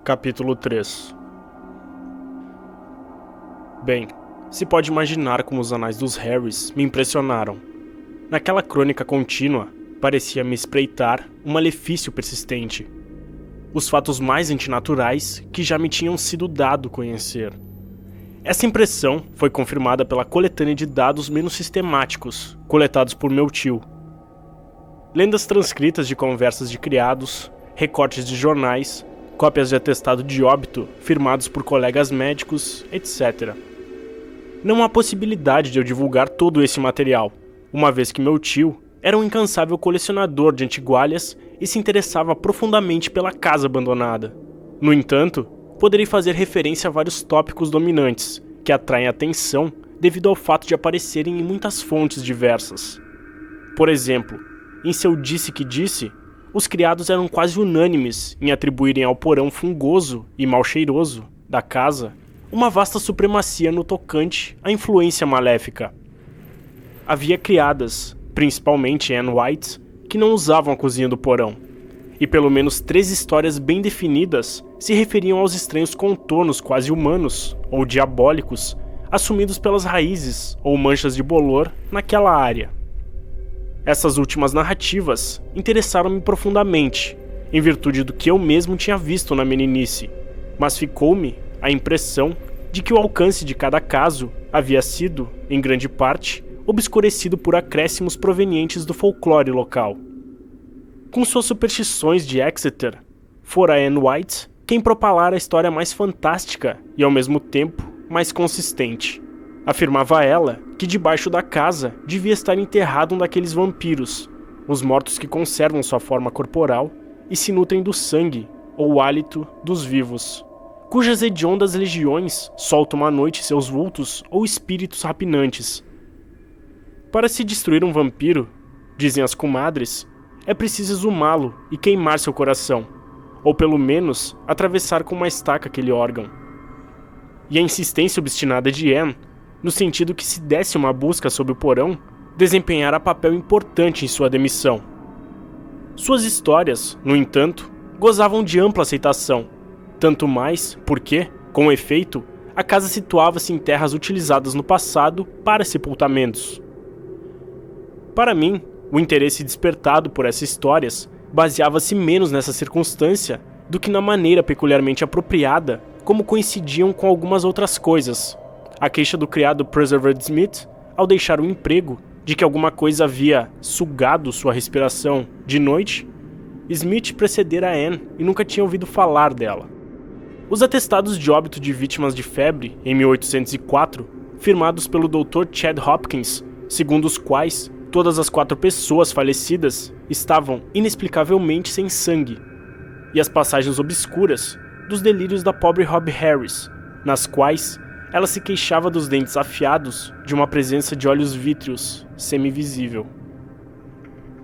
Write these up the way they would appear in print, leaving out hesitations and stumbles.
Capítulo 3. Bem, se pode imaginar como os anais dos Harrys me impressionaram. Naquela crônica contínua, parecia me espreitar um malefício persistente. Os fatos mais antinaturais que já me tinham sido dado conhecer. Essa impressão foi confirmada pela coletânea de dados menos sistemáticos, coletados por meu tio. Lendas transcritas de conversas de criados, recortes de jornais, cópias de atestado de óbito firmados por colegas médicos, etc. Não há possibilidade de eu divulgar todo esse material, uma vez que meu tio era um incansável colecionador de antigualhas e se interessava profundamente pela casa abandonada. No entanto, poderei fazer referência a vários tópicos dominantes, que atraem atenção devido ao fato de aparecerem em muitas fontes diversas. Por exemplo, em seu Disse que Disse, os criados eram quase unânimes em atribuírem ao porão fungoso e mal cheiroso da casa uma vasta supremacia no tocante à influência maléfica. Havia criadas, principalmente Anne White, que não usavam a cozinha do porão, e pelo menos 3 histórias bem definidas se referiam aos estranhos contornos quase humanos ou diabólicos assumidos pelas raízes ou manchas de bolor naquela área. Essas últimas narrativas interessaram-me profundamente, em virtude do que eu mesmo tinha visto na meninice, mas ficou-me a impressão de que o alcance de cada caso havia sido, em grande parte, obscurecido por acréscimos provenientes do folclore local. Com suas superstições de Exeter, fora Anne White quem propalara a história mais fantástica e, ao mesmo tempo, mais consistente. Afirmava ela que debaixo da casa devia estar enterrado um daqueles vampiros, os mortos que conservam sua forma corporal e se nutrem do sangue ou hálito dos vivos, cujas hediondas legiões soltam à noite seus vultos ou espíritos rapinantes. Para se destruir um vampiro, dizem as comadres, é preciso exumá-lo e queimar seu coração, ou pelo menos atravessar com uma estaca aquele órgão. E a insistência obstinada de Anne, no sentido que se desse uma busca sob o porão, desempenhara papel importante em sua demissão. Suas histórias, no entanto, gozavam de ampla aceitação, tanto mais porque, com efeito, a casa situava-se em terras utilizadas no passado para sepultamentos. Para mim, o interesse despertado por essas histórias baseava-se menos nessa circunstância do que na maneira peculiarmente apropriada como coincidiam com algumas outras coisas. A queixa do criado Percival Smith, ao deixar o emprego, de que alguma coisa havia sugado sua respiração de noite, Smith precedera Anne e nunca tinha ouvido falar dela. Os atestados de óbito de vítimas de febre, em 1804, firmados pelo Dr. Chad Hopkins, segundo os quais todas as 4 pessoas falecidas estavam inexplicavelmente sem sangue, e as passagens obscuras dos delírios da pobre Rob Harris, nas quais ela se queixava dos dentes afiados de uma presença de olhos vítreos semivisível.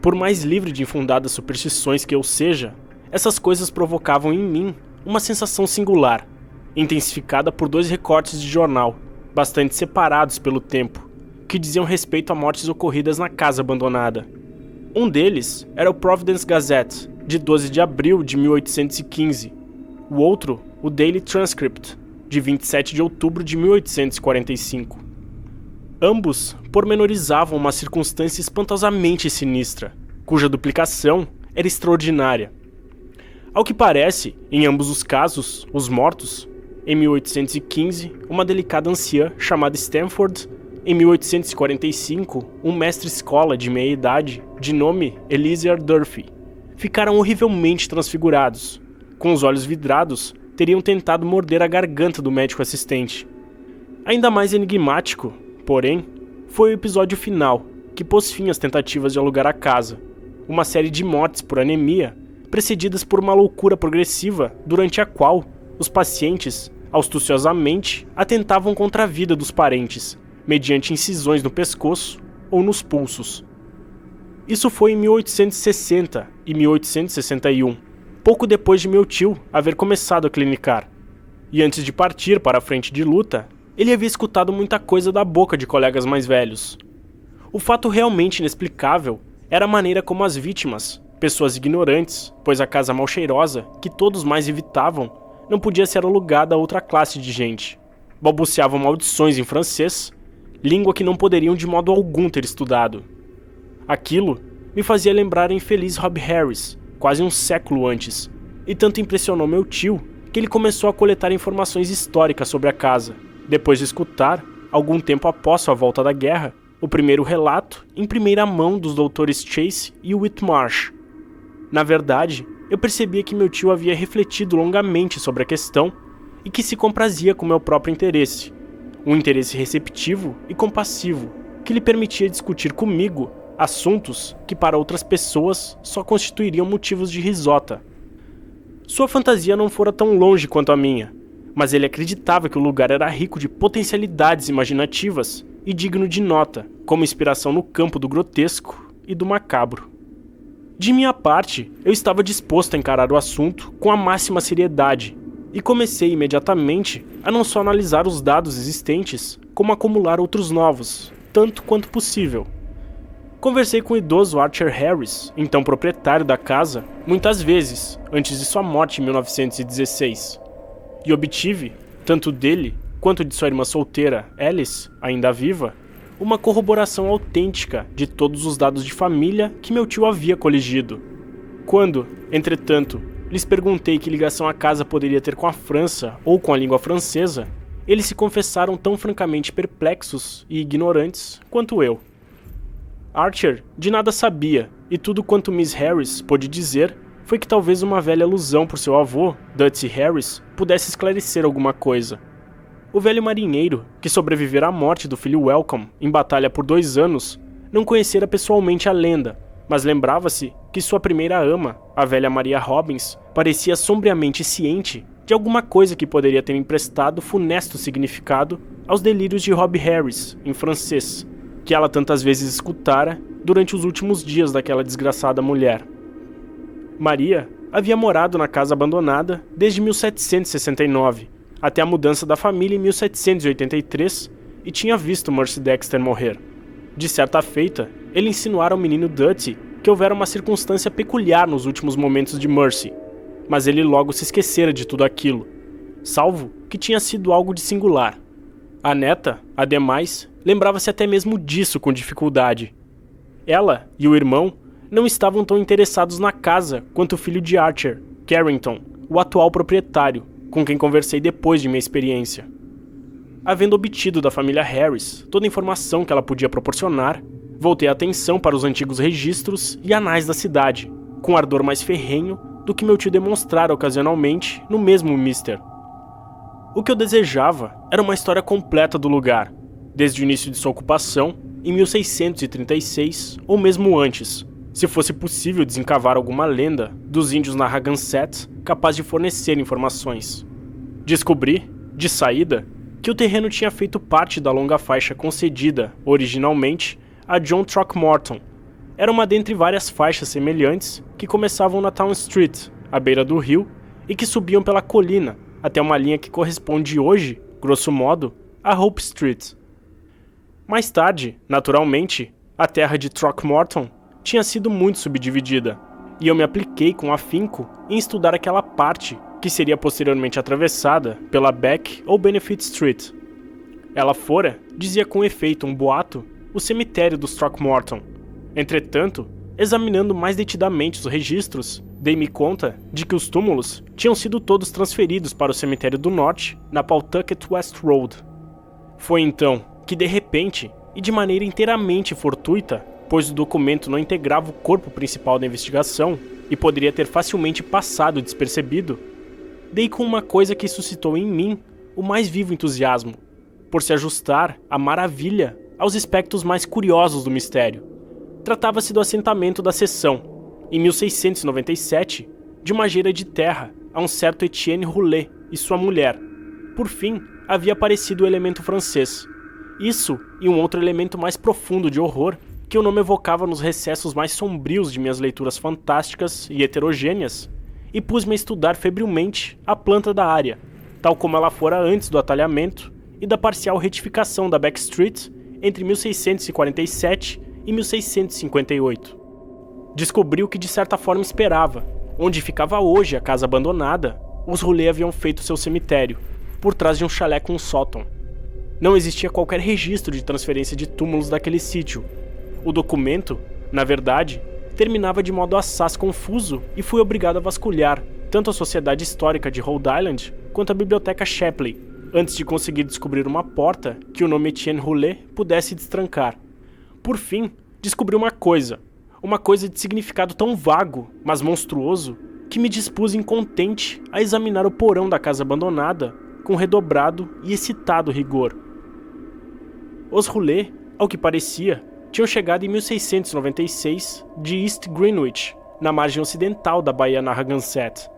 Por mais livre de infundadas superstições que eu seja, essas coisas provocavam em mim uma sensação singular, intensificada por 2 recortes de jornal, bastante separados pelo tempo, que diziam respeito a mortes ocorridas na casa abandonada. Um deles era o Providence Gazette, de 12 de abril de 1815. O outro, o Daily Transcript, de 27 de outubro de 1845. Ambos pormenorizavam uma circunstância espantosamente sinistra, cuja duplicação era extraordinária. Ao que parece, em ambos os casos, os mortos, em 1815, uma delicada anciã chamada Stanford, em 1845, um mestre-escola de meia-idade, de nome Eliezer Durfee, ficaram horrivelmente transfigurados. Com os olhos vidrados, teriam tentado morder a garganta do médico assistente. Ainda mais enigmático, porém, foi o episódio final, que pôs fim às tentativas de alugar a casa. Uma série de mortes por anemia, precedidas por uma loucura progressiva, durante a qual os pacientes, astuciosamente, atentavam contra a vida dos parentes, mediante incisões no pescoço ou nos pulsos. Isso foi em 1860 e 1861, pouco depois de meu tio haver começado a clinicar. E antes de partir para a frente de luta, ele havia escutado muita coisa da boca de colegas mais velhos. O fato realmente inexplicável era a maneira como as vítimas, pessoas ignorantes, pois a casa mal cheirosa, que todos mais evitavam, não podia ser alugada a outra classe de gente. Balbuciavam maldições em francês, língua que não poderiam de modo algum ter estudado. Aquilo me fazia lembrar a infeliz Rob Harris, quase um século antes, e tanto impressionou meu tio que ele começou a coletar informações históricas sobre a casa, depois de escutar, algum tempo após sua volta da guerra, o primeiro relato em primeira mão dos doutores Chase e Whitmarsh. Na verdade, eu percebia que meu tio havia refletido longamente sobre a questão e que se comprazia com meu próprio interesse, um interesse receptivo e compassivo que lhe permitia discutir comigo assuntos que para outras pessoas só constituiriam motivos de risota. Sua fantasia não fora tão longe quanto a minha, mas ele acreditava que o lugar era rico de potencialidades imaginativas e digno de nota, como inspiração no campo do grotesco e do macabro. De minha parte, eu estava disposto a encarar o assunto com a máxima seriedade e comecei imediatamente a não só analisar os dados existentes, como acumular outros novos, tanto quanto possível. Conversei com o idoso Archer Harris, então proprietário da casa, muitas vezes, antes de sua morte em 1916, e obtive, tanto dele quanto de sua irmã solteira, Alice, ainda viva, uma corroboração autêntica de todos os dados de família que meu tio havia coligido. Quando, entretanto, lhes perguntei que ligação a casa poderia ter com a França ou com a língua francesa, eles se confessaram tão francamente perplexos e ignorantes quanto eu. Archer de nada sabia, e tudo quanto Miss Harris pôde dizer foi que talvez uma velha alusão por seu avô, Dutty Harris, pudesse esclarecer alguma coisa. O velho marinheiro, que sobrevivera à morte do filho Welcome em batalha por 2 anos, não conhecera pessoalmente a lenda, mas lembrava-se que sua primeira ama, a velha Maria Robbins, parecia sombriamente ciente de alguma coisa que poderia ter emprestado funesto significado aos delírios de Rob Harris, em francês, que ela tantas vezes escutara durante os últimos dias daquela desgraçada mulher. Maria havia morado na casa abandonada desde 1769, até a mudança da família em 1783, e tinha visto Mercy Dexter morrer. De certa feita, ele insinuara ao menino Dutty que houvera uma circunstância peculiar nos últimos momentos de Mercy, mas ele logo se esquecera de tudo aquilo, salvo que tinha sido algo de singular. A neta, ademais, lembrava-se até mesmo disso com dificuldade. Ela e o irmão não estavam tão interessados na casa quanto o filho de Archer, Carrington, o atual proprietário, com quem conversei depois de minha experiência. Havendo obtido da família Harris toda a informação que ela podia proporcionar, voltei a atenção para os antigos registros e anais da cidade, com ardor mais ferrenho do que meu tio demonstrara ocasionalmente no mesmo Mister. O que eu desejava era uma história completa do lugar, desde o início de sua ocupação, em 1636 ou mesmo antes, se fosse possível desencavar alguma lenda dos índios Narragansett capaz de fornecer informações. Descobri, de saída, que o terreno tinha feito parte da longa faixa concedida, originalmente, a John Throckmorton. Era uma dentre várias faixas semelhantes que começavam na Town Street, à beira do rio, e que subiam pela colina até uma linha que corresponde hoje, grosso modo, a Hope Street. Mais tarde, naturalmente, a terra de Throckmorton tinha sido muito subdividida, e eu me apliquei com afinco em estudar aquela parte que seria posteriormente atravessada pela Beck ou Benefit Street. Ela fora, dizia com efeito um boato, o cemitério dos Throckmorton. Entretanto, examinando mais detidamente os registros, dei-me conta de que os túmulos tinham sido todos transferidos para o cemitério do norte, na Pawtucket West Road. Foi então que, de repente, e de maneira inteiramente fortuita, pois o documento não integrava o corpo principal da investigação e poderia ter facilmente passado despercebido, dei com uma coisa que suscitou em mim o mais vivo entusiasmo, por se ajustar à maravilha aos aspectos mais curiosos do mistério. Tratava-se do assentamento da seção, em 1697, de uma geira de terra a um certo Etienne Roulet e sua mulher. Por fim, havia aparecido o elemento francês. Isso e um outro elemento mais profundo de horror que eu não me evocava nos recessos mais sombrios de minhas leituras fantásticas e heterogêneas, e pus-me a estudar febrilmente a planta da área, tal como ela fora antes do atalhamento e da parcial retificação da Back Street entre 1647 e 1658. Descobri o que de certa forma esperava, onde ficava hoje a casa abandonada, os Roulet haviam feito seu cemitério, por trás de um chalé com um sótão. Não existia qualquer registro de transferência de túmulos daquele sítio. O documento, na verdade, terminava de modo assaz confuso e fui obrigado a vasculhar tanto a Sociedade Histórica de Rhode Island quanto a Biblioteca Shapley, antes de conseguir descobrir uma porta que o nome Etienne Roulet pudesse destrancar. Por fim, descobri uma coisa de significado tão vago, mas monstruoso, que me dispus incontente a examinar o porão da casa abandonada com redobrado e excitado rigor. Os Roulet, ao que parecia, tinham chegado em 1696 de East Greenwich, na margem ocidental da Baía Narragansett.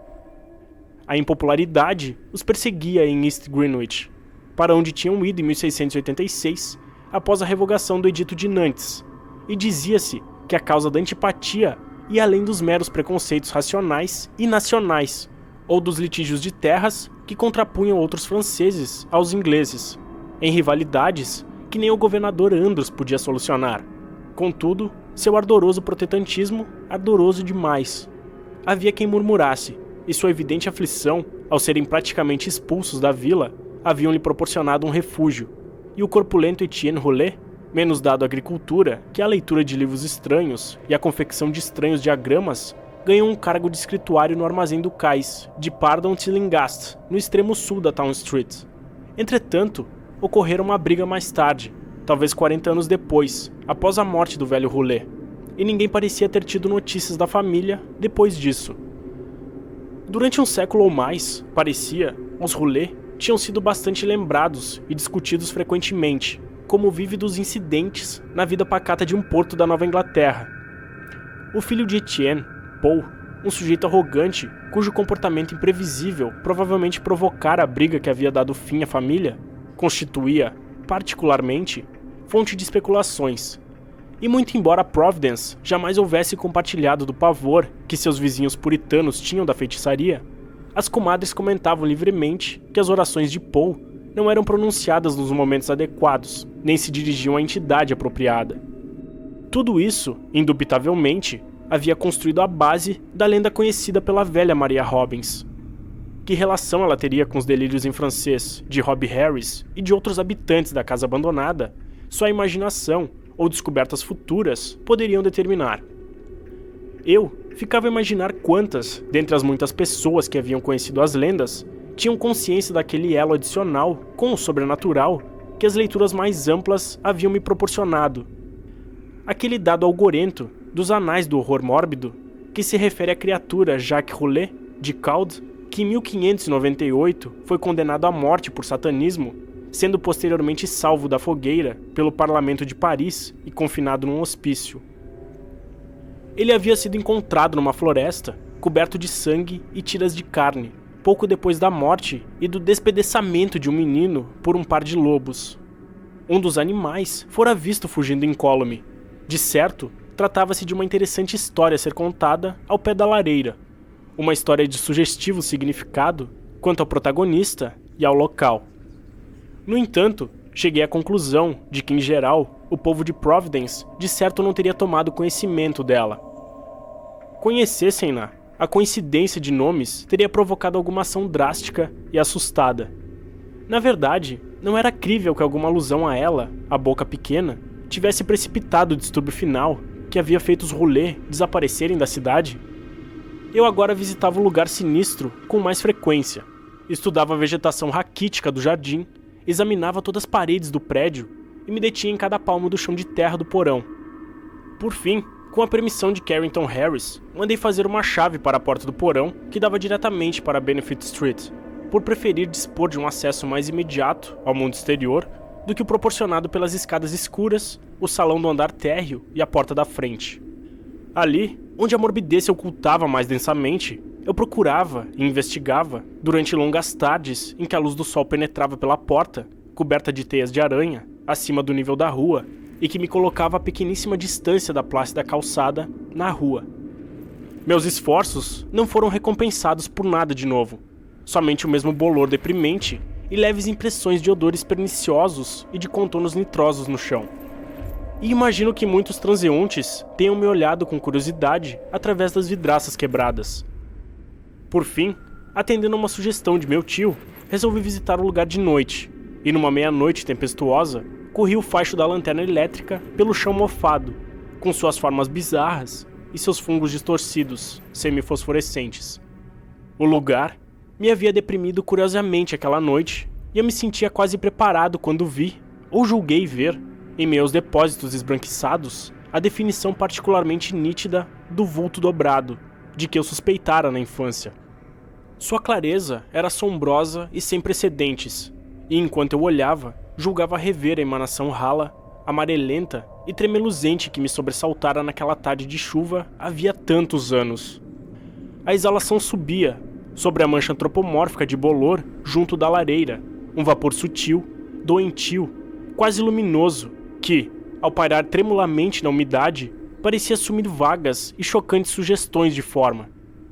A impopularidade os perseguia em East Greenwich, para onde tinham ido em 1686, após a revogação do Edito de Nantes, e dizia-se que a causa da antipatia ia além dos meros preconceitos racionais e nacionais, ou dos litígios de terras que contrapunham outros franceses aos ingleses, em rivalidades que nem o governador Andros podia solucionar. Contudo, seu ardoroso protestantismo, ardoroso demais. Havia quem murmurasse, e sua evidente aflição, ao serem praticamente expulsos da vila, haviam-lhe proporcionado um refúgio, e o corpulento Etienne Roulet, menos dado à agricultura que à leitura de livros estranhos e à confecção de estranhos diagramas, ganhou um cargo de escrituário no armazém do cais, de Pardon Tillinghast, no extremo sul da Town Street. Entretanto, ocorrera uma briga mais tarde, talvez 40 anos depois, após a morte do velho Roulet, e ninguém parecia ter tido notícias da família depois disso. Durante um século ou mais, parecia, os Roulet tinham sido bastante lembrados e discutidos frequentemente, como vívidos incidentes na vida pacata de um porto da Nova Inglaterra. O filho de Etienne, Paul, um sujeito arrogante, cujo comportamento imprevisível provavelmente provocara a briga que havia dado fim à família, constituía, particularmente, fonte de especulações. E muito embora Providence jamais houvesse compartilhado do pavor que seus vizinhos puritanos tinham da feitiçaria, as comadres comentavam livremente que as orações de Paul não eram pronunciadas nos momentos adequados, nem se dirigiam à entidade apropriada. Tudo isso, indubitavelmente, havia construído a base da lenda conhecida pela velha Maria Robbins. Que relação ela teria com os delírios em francês de Robbie Harris e de outros habitantes da casa abandonada, só a imaginação ou descobertas futuras poderiam determinar. Eu ficava a imaginar quantas, dentre as muitas pessoas que haviam conhecido as lendas, tinham consciência daquele elo adicional com o sobrenatural que as leituras mais amplas haviam me proporcionado. Aquele dado algorento dos anais do horror mórbido, que se refere à criatura Jacques Roulet, de Calde, que em 1598 foi condenado à morte por satanismo, sendo posteriormente salvo da fogueira pelo parlamento de Paris e confinado num hospício. Ele havia sido encontrado numa floresta, coberto de sangue e tiras de carne, pouco depois da morte e do despedaçamento de um menino por um par de lobos. Um dos animais fora visto fugindo incólume. De certo, tratava-se de uma interessante história a ser contada ao pé da lareira, uma história de sugestivo significado quanto ao protagonista e ao local. No entanto, cheguei à conclusão de que, em geral, o povo de Providence de certo não teria tomado conhecimento dela. Conhecessem-na, a coincidência de nomes teria provocado alguma ação drástica e assustada. Na verdade, não era crível que alguma alusão a ela, a boca pequena, tivesse precipitado o distúrbio final que havia feito os Roulet desaparecerem da cidade. Eu agora visitava o lugar sinistro com mais frequência, estudava a vegetação raquítica do jardim, examinava todas as paredes do prédio e me detinha em cada palmo do chão de terra do porão. Por fim, com a permissão de Carrington Harris, mandei fazer uma chave para a porta do porão que dava diretamente para Benefit Street, por preferir dispor de um acesso mais imediato ao mundo exterior do que o proporcionado pelas escadas escuras, o salão do andar térreo e a porta da frente. Ali, onde a morbidez se ocultava mais densamente, eu procurava e investigava, durante longas tardes em que a luz do sol penetrava pela porta, coberta de teias de aranha, acima do nível da rua, e que me colocava a pequeníssima distância da plácida calçada na rua. Meus esforços não foram recompensados por nada de novo, somente o mesmo bolor deprimente e leves impressões de odores perniciosos e de contornos nitrosos no chão. E imagino que muitos transeuntes tenham me olhado com curiosidade através das vidraças quebradas. Por fim, Atendendo a uma sugestão de meu tio, resolvi visitar o lugar de noite, e numa meia-noite tempestuosa, corri o facho da lanterna elétrica pelo chão mofado, com suas formas bizarras e seus fungos distorcidos, semifosforescentes. O lugar me havia deprimido curiosamente aquela noite, e eu me sentia quase preparado quando vi, ou julguei ver, em meus depósitos esbranquiçados, a definição particularmente nítida do vulto dobrado, de que eu suspeitara na infância. Sua clareza era assombrosa e sem precedentes, e enquanto eu olhava, julgava rever a emanação rala, amarelenta e tremeluzente que me sobressaltara naquela tarde de chuva havia tantos anos. A exalação subia, sobre a mancha antropomórfica de bolor junto da lareira, um vapor sutil, doentio, quase luminoso, que, ao pairar tremulamente na umidade, parecia assumir vagas e chocantes sugestões de forma,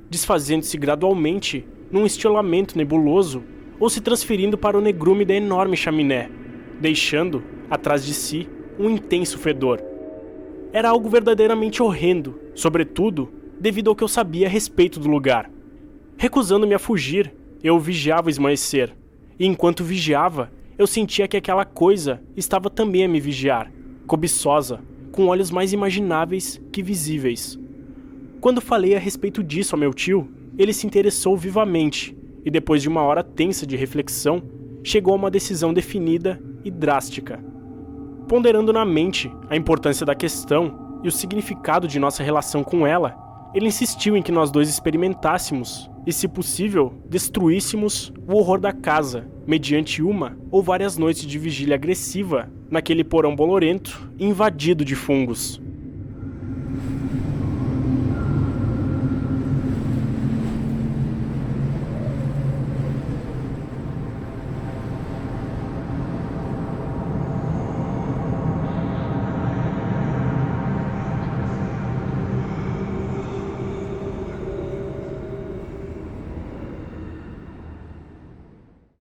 desfazendo-se gradualmente num estilamento nebuloso ou se transferindo para o negrume da enorme chaminé, deixando, atrás de si, um intenso fedor. Era algo verdadeiramente horrendo, sobretudo devido ao que eu sabia a respeito do lugar. Recusando-me a fugir, eu vigiava o esmaecer, e enquanto vigiava, eu sentia que aquela coisa estava também a me vigiar, cobiçosa, com olhos mais imagináveis que visíveis. Quando falei a respeito disso ao meu tio, ele se interessou vivamente, e depois de uma hora tensa de reflexão, chegou a uma decisão definida e drástica. Ponderando na mente a importância da questão e o significado de nossa relação com ela, ele insistiu em que nós dois experimentássemos e, se possível, destruíssemos o horror da casa, mediante uma ou várias noites de vigília agressiva naquele porão bolorento e invadido de fungos.